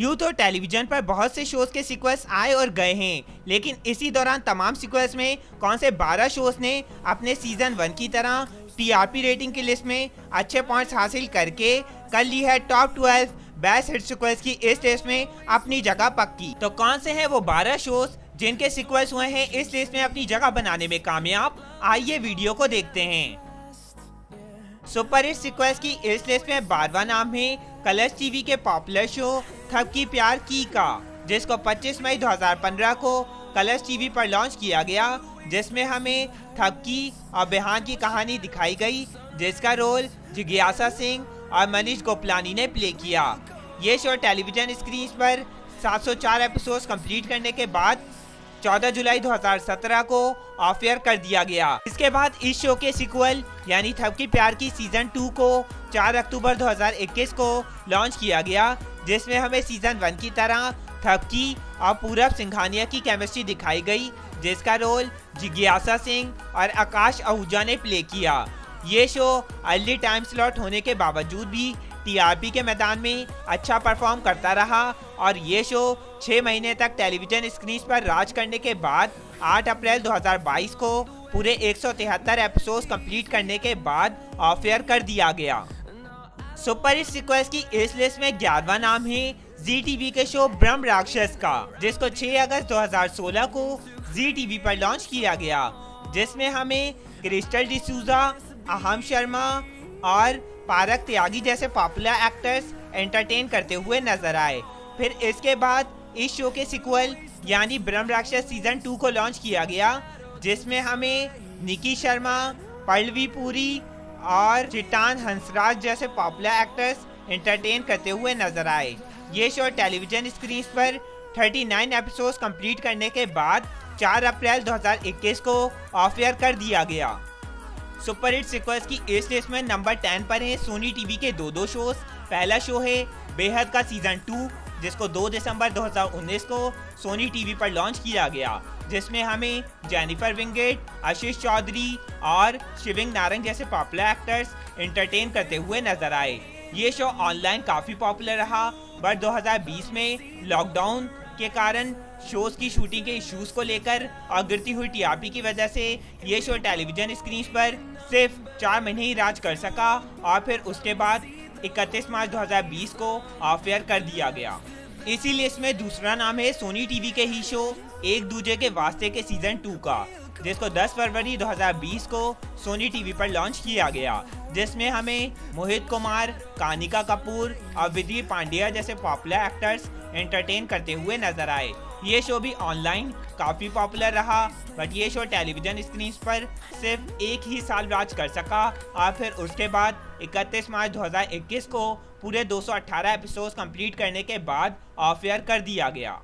यूं तो टेलीविजन पर बहुत से शोज के सीक्वल्स आए और गए हैं, लेकिन इसी दौरान तमाम सीक्वल्स में कौन से 12 शोज ने अपने सीजन 1 की तरह टीआरपी रेटिंग की लिस्ट में अच्छे पॉइंट्स हासिल करके कर ली है टॉप 12 बेस्ट हिट सीक्वल्स की इस लिस्ट में अपनी जगह पक्की। तो कौन से हैं वो 12 शोज जिनके सीक्वल्स हुए हैं इस लिस्ट में अपनी जगह बनाने में कामयाब? आइए वीडियो को देखते हैं। सुपर हिट सीक्वल्स की इस लिस्ट में 12वां नाम है कलर्स टीवी के पॉपुलर शो थक की प्यार की का, जिसको 25 मई 2015 को कलर्स टीवी पर लॉन्च किया गया, जिसमें हमें थक्की और बेहान की कहानी दिखाई गई, जिसका रोल जिज्ञासा सिंह और मनीष गोपलानी ने प्ले किया। ये शो टेलीविजन स्क्रीन पर 704 एपिसोड्स कंप्लीट करने के बाद 14 जुलाई 2017 को ऑफ एयर कर दिया गया। इसके बाद इस शो के सीक्वल यानी थक की प्यार की सीजन 2 को 4 अक्टूबर 2021 को लॉन्च किया गया, जिसमें हमें सीजन 1 की तरह थक्की और पूरब सिंघानिया की केमिस्ट्री दिखाई गई, जिसका रोल जिज्ञासा सिंह और आकाश आहूजा ने प्ले किया। ये शो अर्ली टाइम स्लॉट होने के बावजूद भी टीआरपी के मैदान में अच्छा परफॉर्म करता रहा और ये शो 6 महीने तक टेलीविजन स्क्रीन पर राज करने के बाद 8 अप्रैल 2022 को पूरे 173 एपिसोड्स कंप्लीट करने के बाद ऑफ एयर कर दिया गया। सुपर हिट सीक्वल्स की इस लिस्ट में 11वां नाम है जी टीवी के शो ब्रह्म राक्षस का, जिसको 6 अगस्त 2016 को जी टीवी पर लॉन्च किया गया, जिसमें हमें क्रिस्टल डिसूजा, अहम शर्मा और पारक त्यागी जैसे पॉपुलर एक्टर्स एंटरटेन करते हुए नजर आए। फिर इसके बाद इस शो के सीक्वल यानी ब्रह्म राक्षस सीजन 2 को लॉन्च किया गया, जिसमें हमें निकी शर्मा, पल्लवी पुरी और चिटान हंसराज जैसे पॉपुलर एक्टर्स एंटरटेन करते हुए नजर आए। ये शो टेलीविजन स्क्रीन पर 39 एपिसोड्स कंप्लीट करने के बाद 4 अप्रैल 2021 को ऑफ एयर कर दिया गया। सुपर हिट सीक्वल्स की इस लिस्ट में नंबर 10 पर है सोनी टीवी के दो शोज। पहला शो है बेहद का सीजन 2, जिसको 2 दिसंबर 2019 को सोनी टीवी पर लॉन्च किया गया, जिसमें हमें जेनिफर विंगेट, आशीष चौधरी और शिविंग नारंग जैसे पॉपुलर एक्टर्स एंटरटेन करते हुए नजर आए। ये शो ऑनलाइन काफी पॉपुलर रहा, बट 2020 में लॉकडाउन के कारण शोज की शूटिंग के इश्यूज को लेकर और गिरती हुई टीआरपी की वजह से ये शो टेलीविजन स्क्रीन पर सिर्फ 4 महीने ही राज कर सका और फिर उसके बाद 31 मार्च 2020 को ऑफ एयर कर दिया गया। इसी लिस्ट में दूसरा नाम है सोनी टीवी के ही शो एक दूजे के वास्ते के सीजन 2 का, जिसको 10 फरवरी 2020 को सोनी टीवी पर लॉन्च किया गया, जिसमें हमें मोहित कुमार, कानिका कपूर और विधि पांड्या जैसे पॉपुलर एक्टर्स एंटरटेन करते हुए नजर आए। ये शो भी ऑनलाइन काफी पॉपुलर रहा, बट ये शो टेलीविजन स्क्रीन पर सिर्फ एक ही साल राज कर सका और फिर उसके बाद 31 मार्च 2021 को पूरे 218 एपिसोड्स कंप्लीट करने के बाद ऑफ एयर कर दिया गया।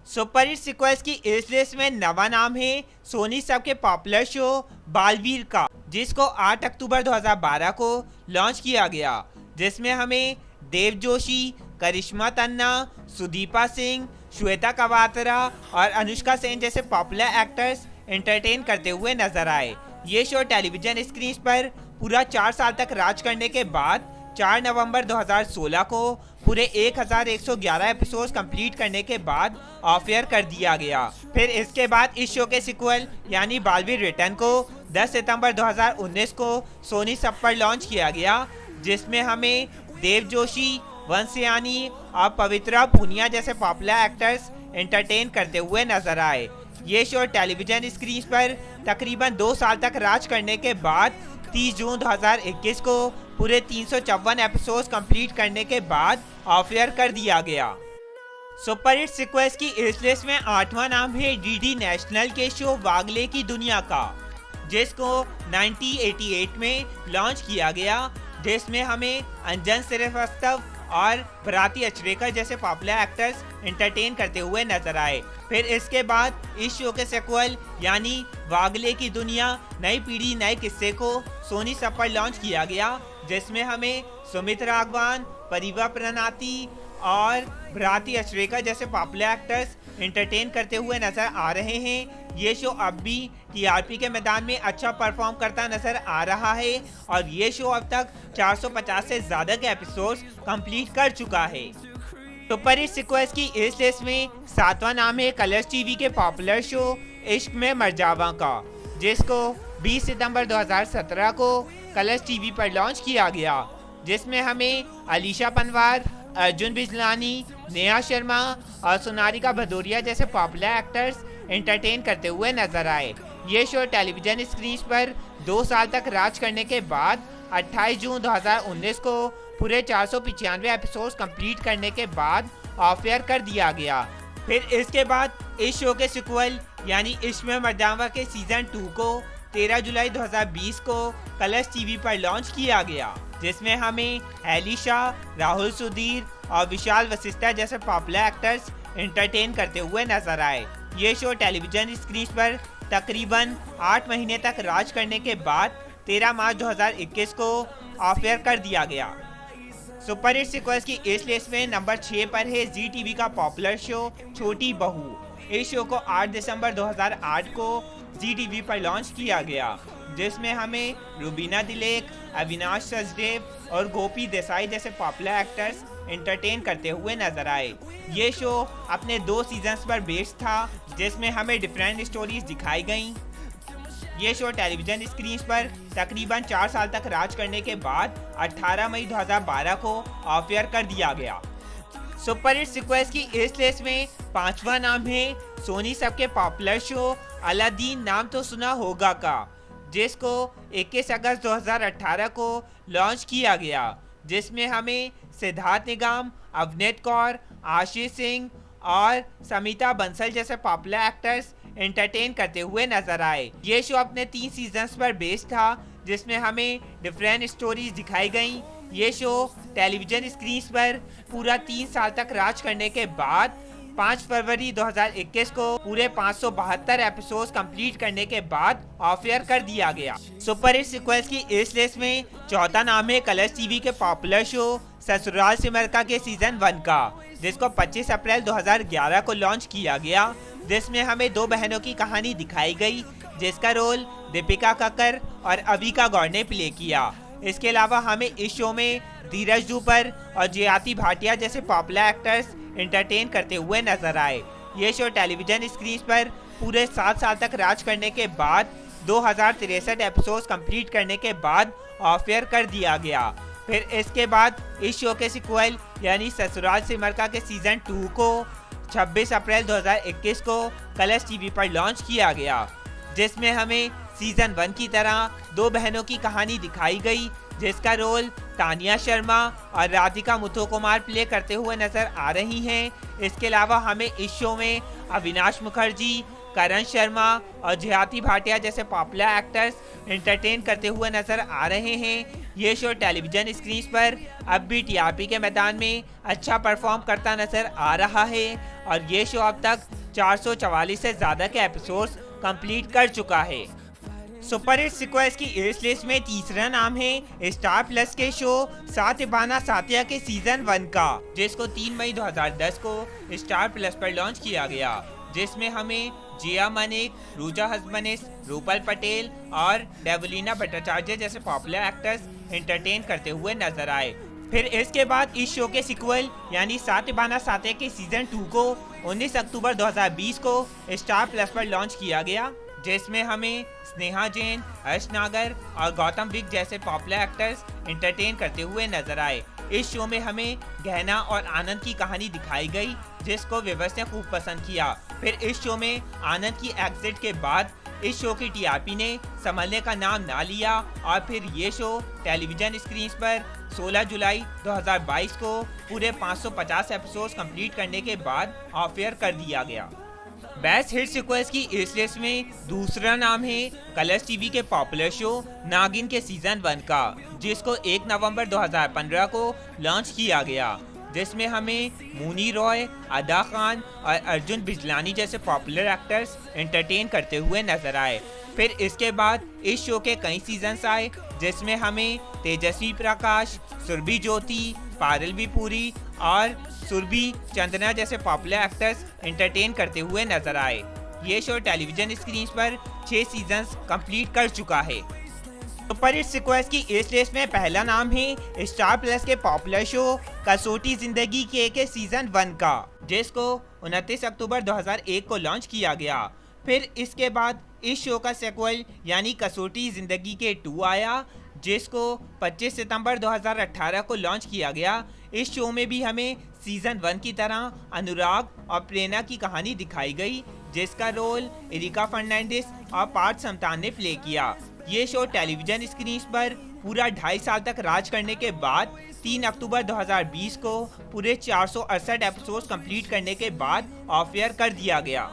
सुपर हिट सीक्वल्स की इस लिस्ट में 9वां नाम है सोनी सब के पॉपुलर शो बालवीर का, जिसको 8 अक्टूबर 2012 को लॉन्च किया गया, जिसमें हमें देव जोशी, करिश्मा तन्ना, सुदीपा सिंह, श्वेता कवात्रा और अनुष्का सेन जैसे पॉपुलर एक्टर्स एंटरटेन करते हुए नजर आए। ये शो टेलीविजन स्क्रीन पर पूरा 4 साल तक राज करने के बाद 4 नवंबर 2016 को पूरे 1111 एपिसोड्स कंप्लीट करने के बाद ऑफ एयर कर दिया गया। फिर इसके बाद इस शो के सीक्वल यानी बालवीर रिटर्न को 10 सितंबर 2019 को सोनी सब पर लॉन्च किया गया, जिसमें हमें देव जोशी, वंशयानी और पवित्रा पूनिया जैसे पॉपुलर एक्टर्स एंटरटेन करते हुए नजर आए। ये शो टेलीविजन स्क्रीन पर तकरीबन 2 साल तक राज करने के बाद 30 जून 2021 को पूरे 354 एपिसोड्स कंप्लीट करने के बाद ऑफ एयर कर दिया गया। सुपर हिट सीक्वल्स की इस लिस्ट में 8वां नाम है डीडी नेशनल के शो वागले की दुनिया का, जिसको 1988 में लॉन्च किया गया, जिसमें हमें अंजन श्रीवास्तव और भराती अचरेकर जैसे पॉपुलर एक्टर्स एंटरटेन करते हुए नजर आए। फिर इसके बाद इस शो के सीक्वल यानी वागले की दुनिया नई पीढ़ी नए किस्से को सोनी सब पर लॉन्च किया गया, जिसमें हमें सुमित राघवान, परिवा प्रनाती और भराती अचरेकर जैसे पॉपुलर एक्टर्स एंटरटेन करते हुए नजर आ रहे हैं। ये शो अब भी टीआरपी के मैदान में अच्छा परफॉर्म करता नजर आ रहा है और ये शो अब तक 450 से ज्यादा के एपिसोड्स कंप्लीट कर चुका है। सुपर हिट सीक्वल्स की इस लिस्ट में 7वां नाम है कलर्स टीवी के पॉपुलर शो इश्क में मर जावा का, जिसको 20 सितंबर 2017 को कलर्स टीवी पर लॉन्च किया गया, जिसमें हमें अलीशा पंवार, अर्जुन बिजलानी, नेहा शर्मा और सोनारिका भदौरिया जैसे पॉपुलर एक्टर्स एंटरटेन करते हुए नजर आए। ये शो टेलीविजन स्क्रीन पर 2 साल तक राज करने के बाद 28 जून 2019 को पूरे 495 एपिसोड्स कंप्लीट करने के बाद ऑफ एयर कर दिया गया। फिर इसके बाद इस शो के सीक्वल यानी इश्क में मर जावा के सीजन 2 को 13 जुलाई 2020 को कलर्स टीवी पर लॉन्च किया गया, जिसमें हमें एलिशा, राहुल सुधीर और विशाल वशिष्ठा जैसे पॉपुलर एक्टर्स एंटरटेन करते हुए नजर आए। ये शो टेलीविजन स्क्रीन पर तकरीबन 8 महीने तक राज करने के बाद 13 मार्च 2021 को ऑफ एयर कर दिया गया। सुपर हिट सीक्वल्स की इस लिस्ट में नंबर 6 पर है जी टीवी का पॉपुलर शो छोटी बहू। इस शो को 8 दिसंबर 2008 को जी टीवी पर लॉन्च किया गया, जिसमें हमें रुबीना दिलेक, अविनाश सचदेव और गोपी देसाई जैसे पॉपुलर एक्टर्स एंटरटेन करते हुए नजर आए। ये शो अपने 2 सीजन्स पर बेस्ड था, जिसमें हमें डिफरेंट स्टोरीज दिखाई गईं। ये शो टेलीविजन स्क्रीन पर तकरीबन 4 साल तक राज करने के बाद 18 मई 2012 को ऑफ एयर कर दिया गया। सुपर हिट सीक्वल्स की इस लिस्ट में 5वां नाम है सोनी सब के पॉपुलर शो अलादीन नाम तो सुना होगा का, जिसको 21 अगस्त 2018 को लॉन्च किया गया, जिसमें हमें सिद्धार्थ निगम, अवनीत कौर, आशीष सिंह और समिता बंसल जैसे पॉपुलर एक्टर्स एंटरटेन करते हुए नजर आए। ये शो अपने 3 सीजन्स पर बेस्ड था, जिसमें हमें डिफरेंट स्टोरीज दिखाई गईं। ये शो टेलीविजन स्क्रीन पर पूरा 3 साल तक राज करने के बाद 5 फरवरी 2021 को पूरे 572 एपिसोड्स कंप्लीट करने के बाद ऑफ एयर कर दिया गया। सुपर हिट सीक्वल्स की इस लिस्ट में 4था नाम है कलर्स टीवी के पॉपुलर शो ससुराल सिमरका के सीजन 1 का, जिसको 25 अप्रैल 2011 को लॉन्च किया गया, जिसमें हमें 2 बहनों की कहानी दिखाई गई, जिसका रोल दीपिका कक्कर और अविका गौड़ ने प्ले किया। इसके अलावा हमें इस शो में धीरज दूपर और जयाति भाटिया जैसे पॉपुलर एक्टर्स एंटरटेन करते हुए नजर आए। ये शो टेलीविजन स्क्रीन पर पूरे 7 साल तक राज करने के बाद 2063 एपिसोड्स कंप्लीट करने के बाद ऑफ एयर कर दिया गया। फिर इसके बाद इस शो के सीक्वल यानी ससुराल सिमरका के सीजन 2 को 26 अप्रैल 2021 को कलर्स टीवी पर लॉन्च किया गया, जिसमें हमें सीजन 1 की तरह 2 बहनों की कहानी दिखाई गई, जिसका रोल तानिया शर्मा और राधिका मुथुकुमार प्ले करते हुए नजर आ रही हैं। इसके अलावा हमें इस शो में अविनाश मुखर्जी, करण शर्मा और जयाति भाटिया जैसे पॉपुलर एक्टर्स एंटरटेन करते हुए नजर आ रहे हैं। ये शो टेलीविजन स्क्रीन पर अब भी टीआरपी के मैदान में अच्छा परफॉर्म करता नजर आ रहा है और ये शो अब तक 444 से ज्यादा के एपिसोड्स कंप्लीट कर चुका है। सुपर हिट सीक्वल्स की इस लिस्ट में तीसरा नाम है स्टार प्लस के शो सात्यबाना सात्या के सीजन 1 का, जिसको 3 मई 2010 को स्टार प्लस पर लॉन्च किया गया, जिसमें हमें जिया मनिक, रूजा हसबनिस, रूपल पटेल और डेवलिना भट्टाचार्य जैसे पॉपुलर एक्टर्स एंटरटेन करते हुए नजर आए। फिर इसके बाद इस शो के सीक्वल यानी सात्यबाना सात्या के सीजन 2 को 19 अक्टूबर 2020 को स्टार प्लस पर लॉन्च किया गया, जिसमें हमें स्नेहा जैन, अर्श नागर और गौतम विक जैसे पॉपुलर एक्टर्स एंटरटेन करते हुए नजर आए। इस शो में हमें गहना और आनंद की कहानी दिखाई गई, जिसको व्यूअर्स ने खूब पसंद किया। फिर इस शो में आनंद की एग्जिट के बाद इस शो की टीआरपी ने संभलने का नाम ना लिया और फिर ये शो टेलीविजन स्क्रीन पर 16 जुलाई 2022 को पूरे 550 एपिसोड्स कंप्लीट करने के बाद ऑफ एयर कर दिया गया। बेस्ट हिट सीक्वल्स की इस लिस्ट में दूसरा नाम है कलर्स टीवी के पॉपुलर शो नागिन के सीजन 1 का, जिसको 1 नवंबर 2015 को लॉन्च किया गया, जिसमें हमें मुनी रॉय, अदा खान और अर्जुन बिजलानी जैसे पॉपुलर एक्टर्स एंटरटेन करते हुए नजर आए। फिर इसके बाद इस शो के कई सीजन्स आए, जिसमें हमें तेजस्वी प्रकाश, सुरभि ज्योति, पारलवी पुरी और सुरभि चंदना जैसे पॉपुलर एक्टर्स एंटरटेन करते हुए नजर आए। ये शो टेलीविजन स्क्रीन पर 6 सीजन्स कंप्लीट कर चुका है। सुपर हिट सीक्वेंस की इस लिस्ट में पहला नाम है स्टार प्लस के पॉपुलर शो कसौटी जिंदगी के सीजन 1 का, जिसको 29 अक्टूबर 2001 को लॉन्च किया गया। फिर इसके बाद इस शो का सेक्वल यानी कसौटी जिंदगी के 2 आया, जिसको 25 सितंबर 2018 को लॉन्च किया गया। इस शो में भी हमें सीजन 1 की तरह अनुराग और प्रेरणा की कहानी दिखाई गई, जिसका रोल एरिका फर्नांडिस और पार्थ समतान ने प्ले किया। ये शो टेलीविजन स्क्रीन पर पूरा 2.5 साल तक राज करने के बाद 3 अक्टूबर 2020 को पूरे 468 एपिसोड्स कंप्लीट करने के बाद ऑफ एयर कर दिया गया।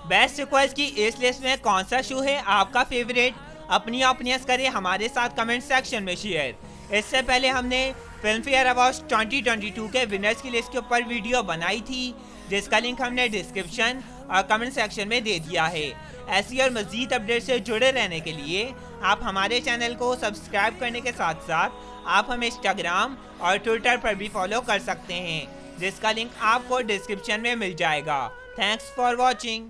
बेस्ट सीक्वल्स की इस लिस्ट में कौन सा शो है आपका फेवरेट? अपनी ओपिनियंस करें हमारे साथ कमेंट सेक्शन में शेयर। इससे पहले हमने फिल्म फेयर अवार्ड्स 2022 के विनर्स की लिस्ट के ऊपर वीडियो बनाई थी, जिसका लिंक हमने डिस्क्रिप्शन और कमेंट सेक्शन में दे दिया है। ऐसी और मज़ीद अपडेट से जुड़े रहने के लिए आप हमारे चैनल को सब्सक्राइब करने के साथ साथ आप हमें इंस्टाग्राम और ट्विटर पर भी फॉलो कर सकते हैं, जिसका लिंक आपको डिस्क्रिप्शन में मिल जाएगा। Thanks for watching.